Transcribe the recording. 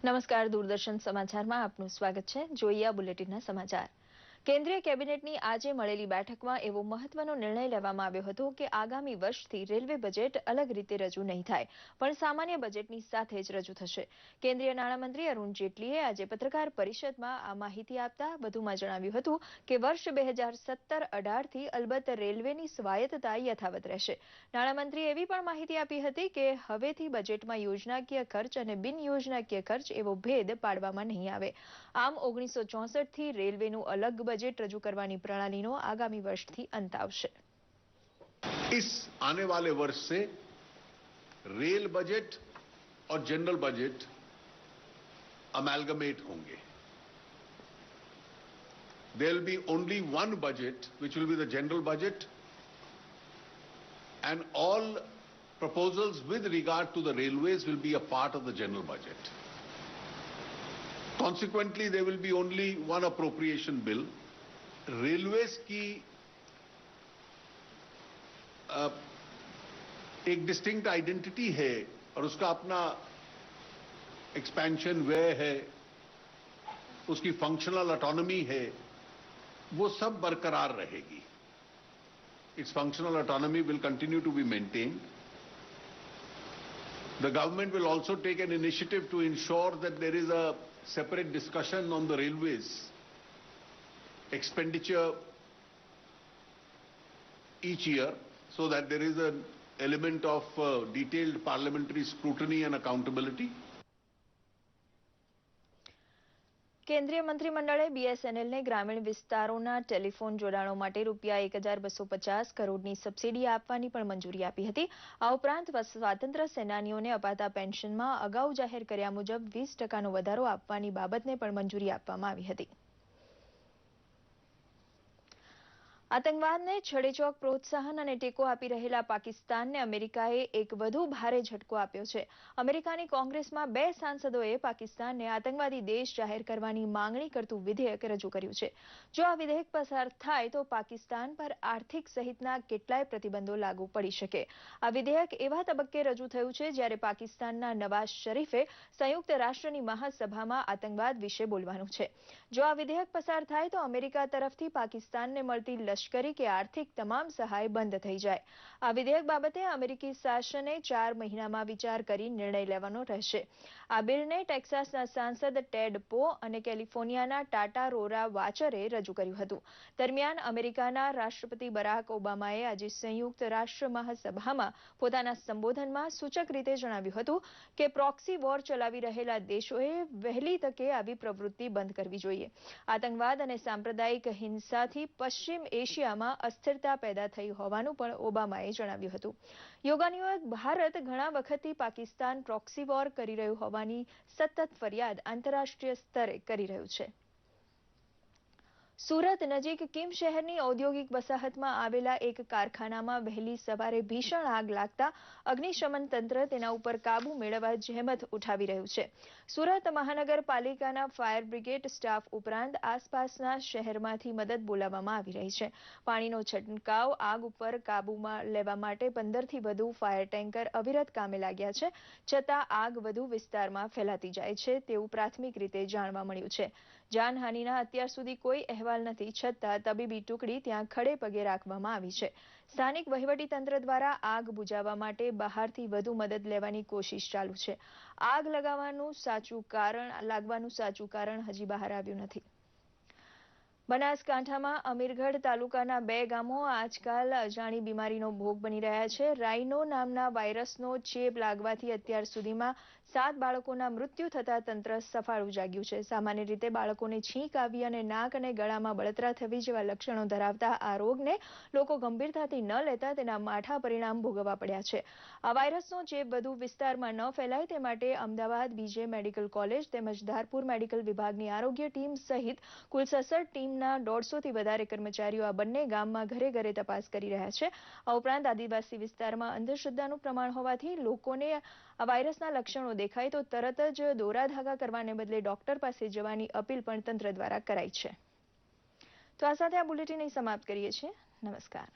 નમસ્કાર, દૂરદર્શન સમાચારમાં આપનું સ્વાગત છે. જોઈએ આ બુલેટિનના સમાચાર. કેન્દ્રીય કેબિનેટની આજે મળેલી બેઠકમાં એવો મહત્વનો નિર્ણય લેવામાં આવ્યો હતો કે આગામી વર્ષથી રેલવે બજેટ અલગ રીતે રજૂ નહીં થાય, પણ સામાન્ય બજેટની સાથે જ રજૂ થશે. કેન્દ્રીય નાણામંત્રી અરુણ જેટલીએ આજે પત્રકાર પરિષદમાં આ માહિતી આપતા વધુમાં જણાવ્યું હતું કે વર્ષ 2017-18થી અલબત્ત રેલવેની સ્વાયત્તતા યથાવત રહેશે. નાણામંત્રીએ એવી પણ માહિતી આપી હતી કે હવેથી બજેટમાં યોજનાકીય ખર્ચ અને બિન યોજનાકીય ખર્ચ એવો ભેદ પાડવામાં નહીં આવે. આમ 1964થી રેલવેનું અલગ बजट रजू करवानी प्रणाली नो आगामी वर्ष थी अंत आवशे. इस आने वाले वर्ष से रेल बजट और जनरल बजट अमेलगमेट होंगे. There will be only one budget, which will be the general budget, and all proposals with regard to the railways will be a part of the general budget. Consequently, there will be only one appropriation bill. Railways की एक distinct identity है और उसका अपना expansion व्यय है, उसकी functional autonomy है, वो सब बरकरार रहेगी. Its functional autonomy will continue to be maintained. The government will also take an initiative to ensure that there is a separate discussion on the railways expenditure each year, so that there is an element of detailed parliamentary scrutiny and accountability. કેન્દ્રીય મંત્રીમંડળે બીએસએનએલને ગ્રામીણ વિસ્તારોના telephone જોડાણો માટે રૂપિયા 1250 કરોડની subsidy આપવાની પણ મંજૂરી આપી હતી. આ ઉપરાંત સ્વાતંત્ર્ય સેનાનીઓને અપાતા પેન્શનમાં અગાઉ જાહેર કર્યા મુજબ 20% વધારો આપવાની બાબતને પણ મંજૂરી આપવામાં આવી હતી. આતંકવાદને છડેચોક પ્રોત્સાહન અને ટેકો આપી રહેલા પાકિસ્તાનને અમેરિકાએ એક વધુ ભારે ઝટકો આપ્યો છે. અમેરિકાની કોંગ્રેસમાં 2 સાંસદોએ પાકિસ્તાનને આતંકવાદી દેશ જાહેર કરવાની માંગણી કરતું વિધેયક રજૂ કર્યું છે. જો આ વિધેયક પસાર થાય તો પાકિસ્તાન પર આર્થિક સહિતના કેટલાય પ્રતિબંધો લાગુ પડી શકે. આ વિધેયક એવા તબક્કે રજૂ થયું છે જ્યારે પાકિસ્તાનના નવાઝ શરીફે સંયુક્ત રાષ્ટ્રની મહાસભામાં આતંકવાદ વિશે બોલવાનું છે. જો આ વિધેયક પસાર થાય તો અમેરિકા તરફથી પાકિસ્તાનને મળતી લશ્કરી કે આર્થિક તમામ સહાય બંધ થઈ જાય. આ વિધેયક બાબતે અમેરિકી શાસને 4 મહિનામાં વિચાર કરી નિર્ણય લેવાનો રહેશે. આ બિલને ટેક્સાસના સાંસદ ટેડ પો અને કેલિફોર્નિયાના ટાટા રોરા વાચરે રજૂ કર્યું હતું. દરમિયાન અમેરિકાના રાષ્ટ્રપતિ બરાક ઓબામાએ આજે સંયુક્ત રાષ્ટ્ર મહાસભામાં પોતાના સંબોધનમાં સૂચક રીતે જણાવ્યું હતું કે પ્રોક્સી વોર ચલાવી રહેલા દેશોએ વહેલી તકે આવી પ્રવૃત્તિ બંધ કરવી જોઈએ. આતંકવાદ અને સાંપ્રદાયિક હિંસાથી પશ્ચિમ એશિયામાં અસ્થિરતા પેદા થઈ હોવાનું પણ ઓબામાએ જણાવ્યું હતું. યોગાનુયોગ ભારત ઘણા વખતથી પાકિસ્તાન પ્રોક્સી વોર કરી રહ્યું હોવાની સતત ફરિયાદ આંતરરાષ્ટ્રીય સ્તરે કરી રહ્યું છે. સુરત નજીક કિમ શહેરની ઔદ્યોગિક વસાહતમાં આવેલા એક કારખાનામાં વહેલી સવારે ભીષણ આગ લાગતા અગ્નિશમન તંત્ર તેના ઉપર કાબુ મેળવવા જહેમત ઉઠાવી રહ્યું છે. સુરત મહાનગરપાલિકાના ફાયર બ્રિગેડ સ્ટાફ ઉપરાંત આસપાસના શહેરમાંથી મદદ બોલાવવામાં આવી રહી છે. પાણીનો છંટકાવ, આગ ઉપર કાબૂમાં લેવા માટે 15થી વધુ ફાયર ટેન્કર અવિરત કામે લાગ્યા છે. છતાં આગ વધુ વિસ્તારમાં ફેલાતી જાય છે તેવું પ્રાથમિક રીતે જાણવા મળ્યું છે. જાનહાનિના અત્યાર સુધી કોઈ અહેવાલ નથી, છતાં તબીબી ટુકડી ત્યાં ખડે પગે રાખવામાં આવી છે. સ્થાનિક વહીવટીતંત્ર દ્વારા આગ બુઝાવવા માટે બહારથી વધુ મદદ લેવાની કોશિશ ચાલુ છે. આગ લાગવાનું સાચું કારણ હજી બહાર આવ્યું નથી. બનાસકાંઠામાં અમીરગઢ તાલુકાના 2 ગામો આજકાલ અજાણી બીમારીનો ભોગ બની રહ્યા છે. રાઇનો નામના વાયરસનો ચેપ લાગવાથી અત્યાર સુધીમાં 7 બાળકોના મૃત્યુ થતા તંત્ર સફાળું જાગ્યું છે. સામાન્ય રીતે બાળકોને છીંક આવી અને નાક અને ગળામાં બળતરા થવી જેવા લક્ષણો ધરાવતા આ રોગને લોકો ગંભીરતાથી ન લેતા તેના માઠા પરિણામ ભોગવવા પડ્યા છે. આ વાયરસનો ચેપ વધુ વિસ્તારમાં ન ફેલાય તે માટે અમદાવાદ બીજે મેડિકલ કોલેજ તેમજ ધારપુર મેડિકલ વિભાગની આરોગ્ય ટીમ સહિત કુલ 66 ટીમના 150થી વધારે કર્મચારીઓ આ બંને ગામમાં ઘરે ઘરે તપાસ કરી રહ્યા છે. આ ઉપરાંત આદિવાસી વિસ્તારમાં અંધશ્રદ્ધાનું પ્રમાણ હોવાથી લોકોને આ વાયરસના લક્ષણો દેખાય તો તરત જ દોરા ધાગા કરવાને બદલે ડોક્ટર પાસે જવાની અપીલ પણ તંત્ર દ્વારા કરાઈ છે. તો આ સાથે આ બુલેટિન સમાપ્ત કરીએ છીએ. નમસ્કાર.